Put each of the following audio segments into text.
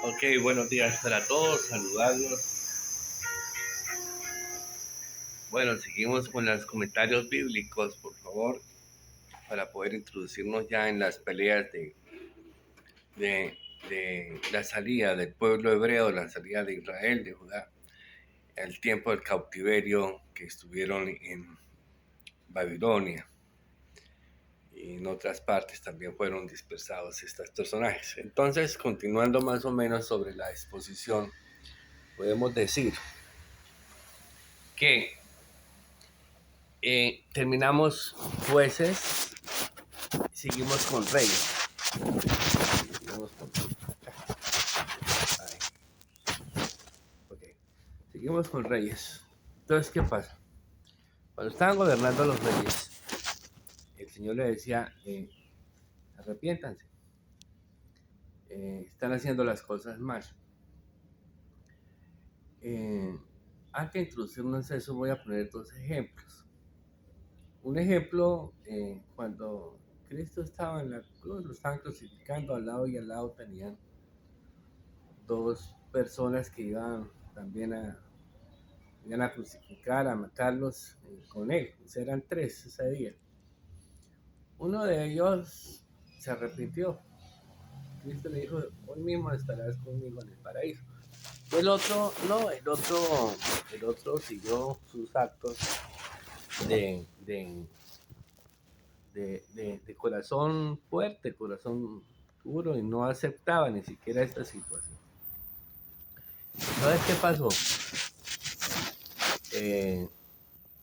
Ok, buenos días para todos, saludarlos. Bueno, seguimos con los comentarios bíblicos, por favor, para poder introducirnos ya en las peleas de la salida del pueblo hebreo, la salida de Israel, de Judá, el tiempo del cautiverio que estuvieron en Babilonia y en otras partes también fueron dispersados estos personajes. Entonces, continuando más o menos sobre la exposición, podemos decir que terminamos jueces, seguimos con reyes. Seguimos con, okay. Seguimos con reyes. Entonces, ¿qué pasa? Cuando estaban gobernando los reyes, el Señor le decía, arrepiéntanse, están haciendo las cosas mal. Antes de introducirnos a eso, voy a poner dos ejemplos. Un ejemplo, cuando Cristo estaba en la cruz, lo estaban crucificando al lado y al lado tenían dos personas que iban también iban a crucificar, a matarlos con él. Pues eran tres ese día. Uno de ellos se arrepintió. Cristo le dijo, hoy mismo estarás conmigo en el paraíso. El otro, no, el otro siguió sus actos de, de, de corazón fuerte, corazón duro, y no aceptaba ni siquiera esta situación. ¿Sabes qué pasó?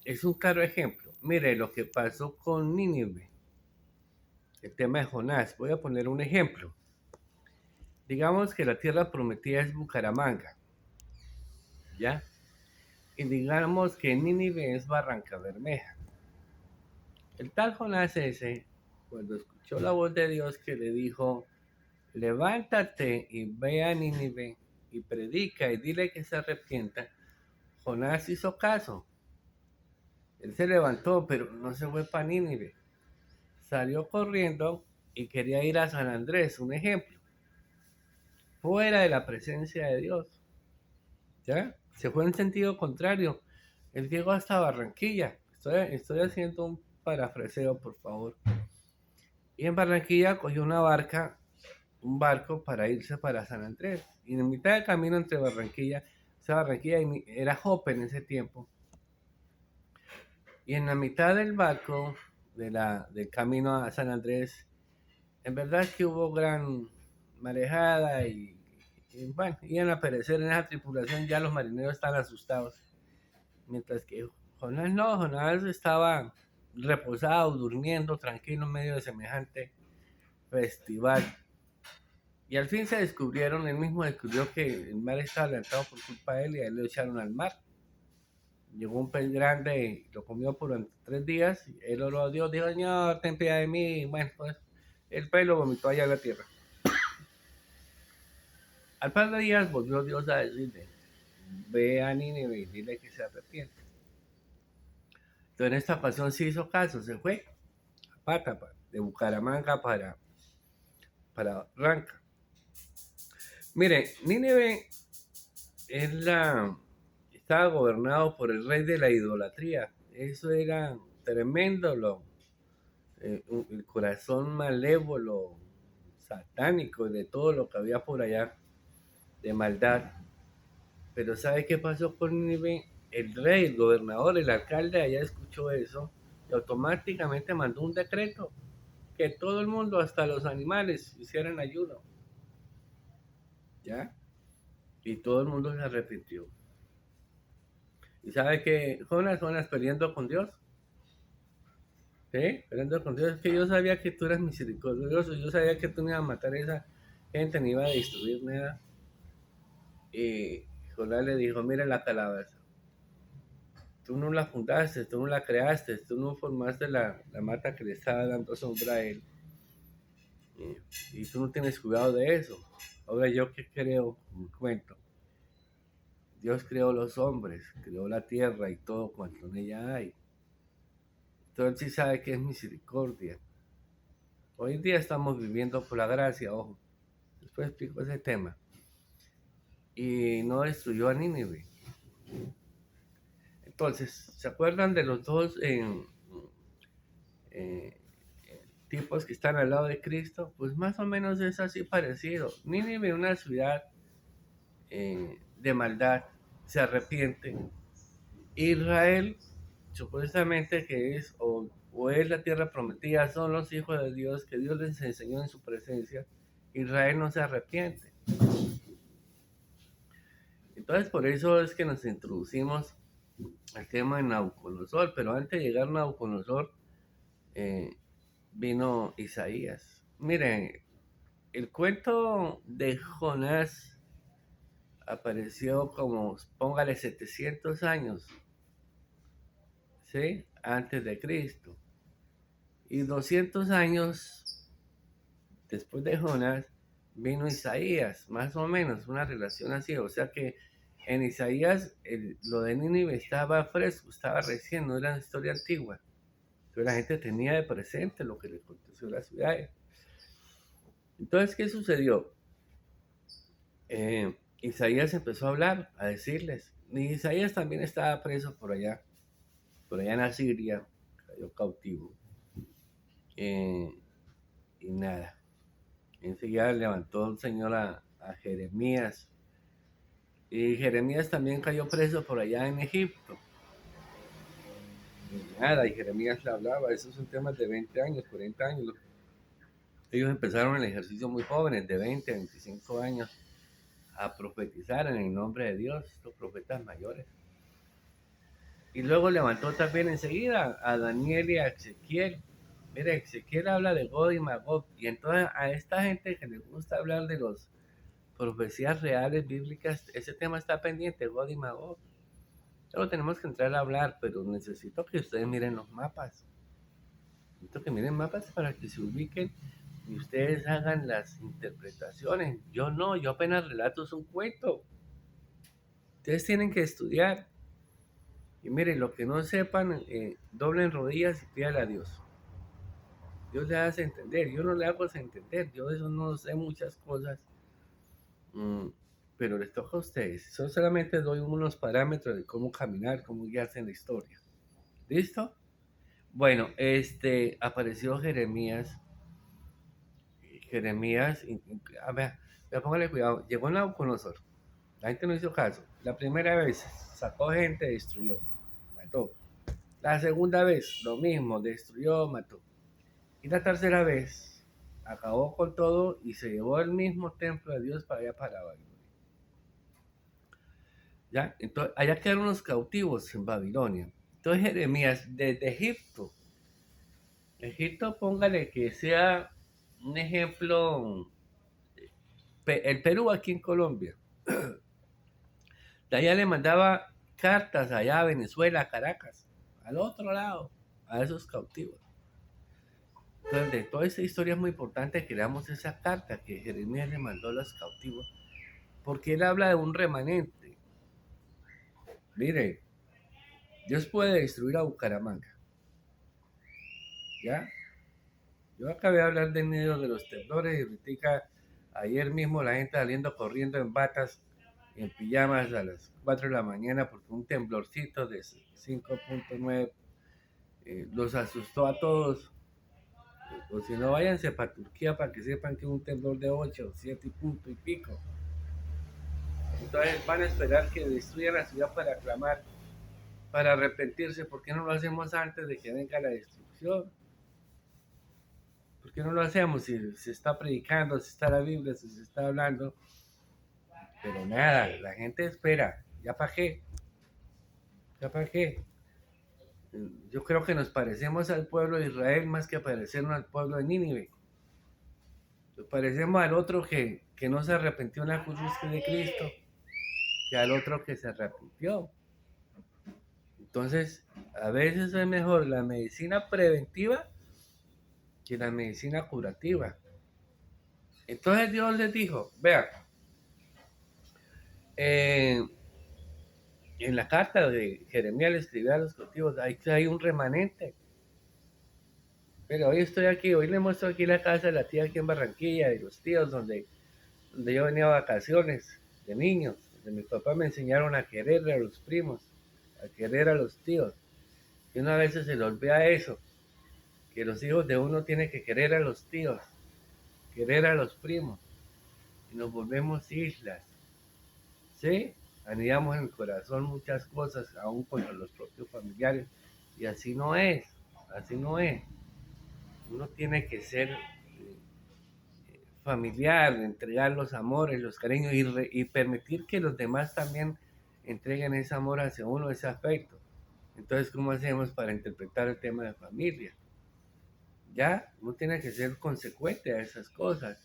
Es un claro ejemplo. Mire lo que pasó con Nínive, el tema de Jonás. Voy a poner un ejemplo. Digamos que la tierra prometida es Bucaramanga, ¿ya? Y digamos que Nínive es Barranca Bermeja. El tal Jonás ese, cuando escuchó la voz de Dios que le dijo, levántate y ve a Nínive y predica y dile que se arrepienta, Jonás hizo caso. Él se levantó, pero no se fue para Nínive. Salió corriendo y quería ir a San Andrés, un ejemplo, fuera de la presencia de Dios. ¿Ya? Se fue en sentido contrario. Él llegó hasta Barranquilla. Estoy haciendo un parafraseo, por favor. Y en Barranquilla cogió un barco para irse para San Andrés. Y en mitad del camino entre Barranquilla, era Jope en ese tiempo. Y en la mitad del barco, del camino a San Andrés, en verdad que hubo gran marejada y bueno, iban a perecer en esa tripulación, ya los marineros están asustados. Mientras que Jonás estaba reposado, durmiendo, tranquilo en medio de semejante festival. Y al fin se descubrieron, él mismo descubrió que el mar estaba alentado por culpa de él y a él lo echaron al mar. Llegó un pez grande y lo comió por 3 días. Él oró a Dios, dijo, Señor, ten piedad de mí. Bueno, pues el pez lo vomitó allá a la tierra. Al par de días volvió Dios a decirle, ve a Nínive y dile que se arrepiente. Entonces en esta ocasión sí hizo caso, se fue a pata de Bucaramanga para Ranca. Mire, Nínive estaba gobernado por el rey de la idolatría. Eso era tremendo, el corazón malévolo, satánico de todo lo que había por allá de maldad. Pero ¿sabe qué pasó con Nínive? El rey, el gobernador, el alcalde allá escuchó eso y automáticamente mandó un decreto que todo el mundo, hasta los animales, hicieran ayuno. ¿Ya? Y todo el mundo se arrepintió. ¿Y sabe que Jonas peleando con Dios? ¿Sí? Peleando con Dios, es que yo sabía que tú eras misericordioso, yo sabía que tú no ibas a matar a esa gente, ni iba a destruir nada. Y Jonás le dijo, mira la calabaza, tú no la fundaste, tú no la creaste, tú no formaste la mata que le estaba dando sombra a él. Y tú no tienes cuidado de eso. Ahora yo que creo, un cuento. Dios creó los hombres, creó la tierra y todo cuanto en ella hay. Entonces sí sabe que es misericordia. Hoy en día estamos viviendo por la gracia, ojo. Después explico ese tema. y no destruyó a Nínive. Entonces, ¿se acuerdan de los dos eh, tipos que están al lado de Cristo? Pues más o menos es así parecido. Nínive, una ciudad de maldad, se arrepiente. Israel, supuestamente que es o es la tierra prometida, son los hijos de Dios que Dios les enseñó en su presencia. Israel no se arrepiente. Entonces, por eso es que nos introducimos al tema de Nabucodonosor, pero antes de llegar a Nabucodonosor, eh, vino Isaías. Miren, el cuento de Jonás apareció como, póngale 700 años, ¿sí? Antes de Cristo. Y 200 años después de Jonás vino Isaías, más o menos, una relación así. O sea que en Isaías lo de Nínive estaba fresco, estaba recién, no era una historia antigua. Entonces la gente tenía de presente lo que le aconteció a las ciudades. Entonces, ¿qué sucedió? Isaías empezó a hablar, a decirles. Y Isaías también estaba preso por allá en Asiria, cayó cautivo. Y nada, enseguida levantó el Señor a Jeremías. Y Jeremías también cayó preso por allá en Egipto. Y nada, y Jeremías le hablaba, esos son temas de 20 años, 40 años. Ellos empezaron el ejercicio muy jóvenes, de 20 a 25 años, a profetizar en el nombre de Dios, los profetas mayores. Y luego levantó también enseguida a Daniel y a Ezequiel. Mira, Ezequiel habla de God y Magog, y entonces a esta gente que les gusta hablar de las profecías reales bíblicas, ese tema está pendiente, God y Magog. Solo tenemos que entrar a hablar, pero necesito que ustedes miren los mapas. Necesito que miren mapas para que se ubiquen y ustedes hagan las interpretaciones. Yo no, yo apenas relato un cuento. Ustedes tienen que estudiar. Y miren, lo que no sepan, doblen rodillas y pídale a Dios. Dios le hace entender, yo no le hago entender, yo de eso no sé muchas cosas, pero les toca a ustedes. Yo solamente doy unos parámetros de cómo caminar, cómo guiarse en la historia. ¿Listo? Bueno, apareció Jeremías. A ver, póngale cuidado, llegó Nabucodonosor. La gente no hizo caso. La primera vez sacó gente, destruyó, mató. La segunda vez, lo mismo, destruyó, mató. Y la tercera vez, acabó con todo y se llevó el mismo templo de Dios para allá para Babilonia. ¿Ya? Entonces, allá quedaron los cautivos en Babilonia. Entonces Jeremías, desde Egipto, póngale que sea un ejemplo, el Perú aquí en Colombia. De allá le mandaba cartas allá a Venezuela, a Caracas, al otro lado, a esos cautivos. Entonces, de toda esa historia es muy importante que leamos esa carta que Jeremías le mandó a los cautivos, porque él habla de un remanente. Mire, Dios puede destruir a Bucaramanga, ¿ya? Yo acabé de hablar del nido de los temblores y ahorita, ayer mismo la gente saliendo corriendo en batas, en pijamas a las 4 de la mañana porque un temblorcito de 5.9 los asustó a todos. O si no, váyanse para Turquía para que sepan que es un temblor de 8, 7 y punto y pico. Entonces van a esperar que destruyan la ciudad para clamar, para arrepentirse. ¿Por qué no lo hacemos antes de que venga la destrucción? ¿Por qué no lo hacemos si se está predicando, si está la Biblia, si se está hablando? Pero nada, la gente espera. ¿Ya para qué? ¿Ya para qué? Yo creo que nos parecemos al pueblo de Israel más que parecernos al pueblo de Nínive. Nos parecemos al otro que no se arrepintió en la cruz de Cristo, que al otro que se arrepintió. Entonces, a veces es mejor la medicina preventiva que la medicina curativa. Entonces Dios les dijo, vean, eh, en la carta de Jeremías le escribió a los cautivos, hay un remanente. Pero hoy estoy aquí, hoy le muestro aquí la casa de la tía aquí en Barranquilla, de los tíos, donde yo venía a vacaciones de niños. De mi papá me enseñaron a querer a los primos, a querer a los tíos. Y una vez se le olvida eso, que los hijos de uno tienen que querer a los tíos, querer a los primos. Y nos volvemos islas, ¿sí? Anidamos en el corazón muchas cosas, aún contra los propios familiares. Y así no es, así no es. Uno tiene que ser familiar, entregar los amores, los cariños y permitir que los demás también entreguen ese amor hacia uno, ese afecto. Entonces, ¿cómo hacemos para interpretar el tema de familia? Ya, uno tiene que ser consecuente a esas cosas.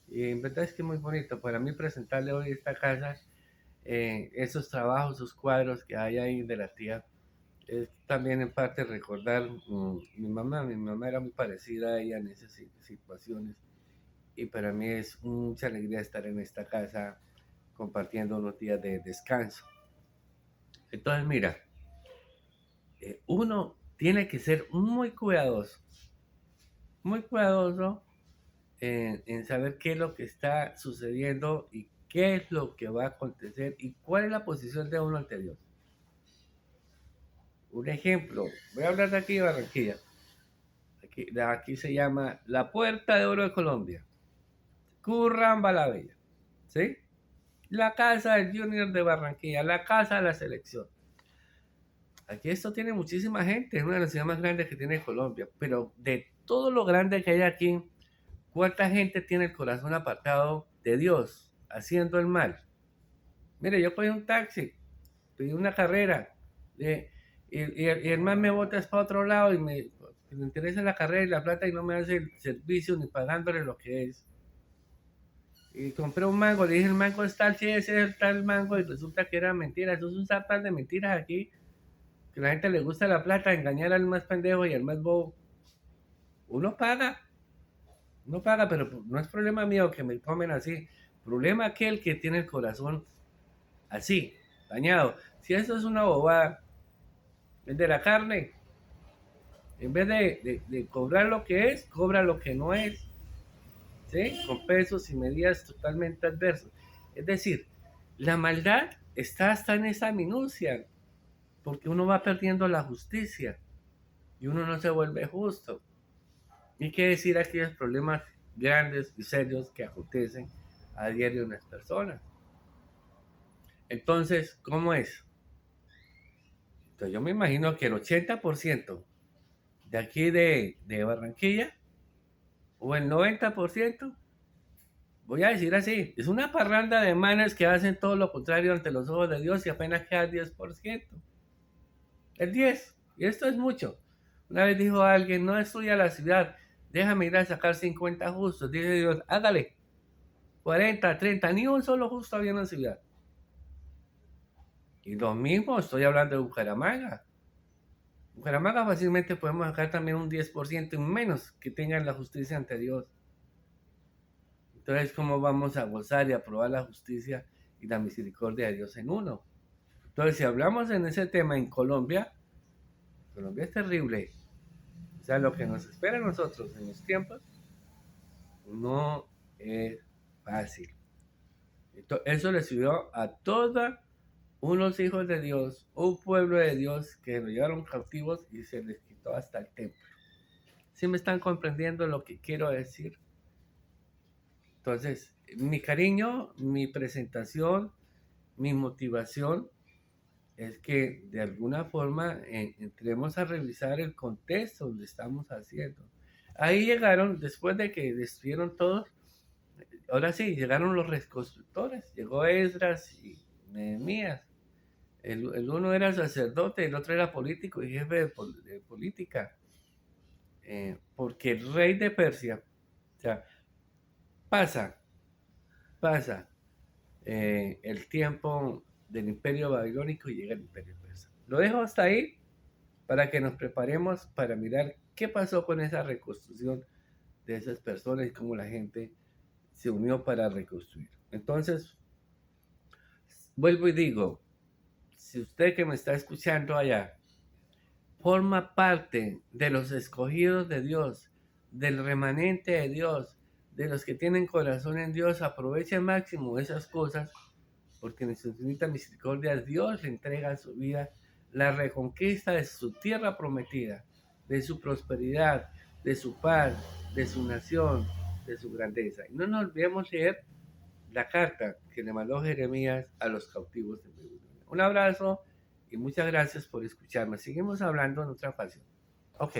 Y en verdad es que es muy bonito para mí presentarle hoy esta casa, esos trabajos, esos cuadros que hay ahí de la tía. Es también en parte recordar mi mamá era muy parecida a ella en esas situaciones. Y para mí es mucha alegría estar en esta casa compartiendo unos días de descanso. Entonces, mira, uno tiene que ser muy cuidadoso en saber qué es lo que está sucediendo y qué es lo que va a acontecer y cuál es la posición de uno ante Dios. Un ejemplo, voy a hablar de aquí de Barranquilla. Aquí se llama la Puerta de Oro de Colombia, Curramba la Bella, ¿sí? La casa del Junior de Barranquilla, la casa de la selección. Aquí esto tiene muchísima gente, es una de las ciudades más grandes que tiene Colombia, pero de todo lo grande que hay aquí, ¿cuánta gente tiene el corazón apartado de Dios, haciendo el mal? Mire, yo cogí un taxi, pedí una carrera, y el man me bota para otro lado y me interesa la carrera y la plata y no me hace el servicio ni pagándole lo que es. Y compré un mango, le dije el mango es tal, sí, ese es el tal mango, y resulta que era mentira. Eso es un zapal de mentiras aquí, que a la gente le gusta la plata, engañar al más pendejo y al más bobo. Uno paga, uno paga, pero no es problema mío que me tomen así. Problema aquel que tiene el corazón así, dañado. Si eso es una bobada, es de la carne. En vez de cobrar lo que es, cobra lo que no es. ¿Sí? Con pesos y medidas totalmente adversos. Es decir, la maldad está hasta en esa minucia, porque uno va perdiendo la justicia y uno no se vuelve justo. Y qué decir aquellos problemas grandes y serios que acontecen a diario en las personas. Entonces, ¿cómo es? Entonces, yo me imagino que el 80% de aquí de Barranquilla, o el 90%, voy a decir así, es una parranda de manes que hacen todo lo contrario ante los ojos de Dios y apenas queda el 10%. El 10%. Y esto es mucho. Una vez dijo alguien, no estudia la ciudad, déjame ir a sacar 50 justos. Dice Dios, hágale. 40, 30, ni un solo justo había en la ciudad. Y lo mismo, estoy hablando de Bucaramanga. Bucaramanga fácilmente podemos sacar también un 10% y menos que tengan la justicia ante Dios. Entonces, ¿cómo vamos a gozar y aprobar la justicia y la misericordia de Dios en uno? Entonces, si hablamos en ese tema en Colombia, Colombia es terrible. O sea, lo que nos espera a nosotros en los tiempos no es fácil. Eso le subió a todos unos hijos de Dios, un pueblo de Dios que lo llevaron cautivos y se les quitó hasta el templo. ¿Sí me están comprendiendo lo que quiero decir? Entonces, mi cariño, mi presentación, mi motivación es que de alguna forma entremos a revisar el contexto donde estamos haciendo. Ahí llegaron, después de que destruyeron todos, ahora sí, llegaron los reconstructores, llegó Esdras y Nehemías. El uno era sacerdote, el otro era político y jefe de política, porque el rey de Persia, o sea, pasa, pasa el tiempo del imperio babilónico y llega el imperio persa. Lo dejo hasta ahí para que nos preparemos para mirar qué pasó con esa reconstrucción de esas personas y cómo la gente se unió para reconstruir. Entonces, vuelvo y digo, si usted que me está escuchando allá forma parte de los escogidos de Dios, del remanente de Dios, de los que tienen corazón en Dios, aproveche al máximo esas cosas porque en su infinita misericordia Dios le entrega a su vida la reconquista de su tierra prometida, de su prosperidad, de su paz, de su nación, de su grandeza. Y no nos olvidemos leer la carta que le mandó Jeremías a los cautivos de Babilonia. Un abrazo y muchas gracias por escucharme. Seguimos hablando en otra ocasión. Ok,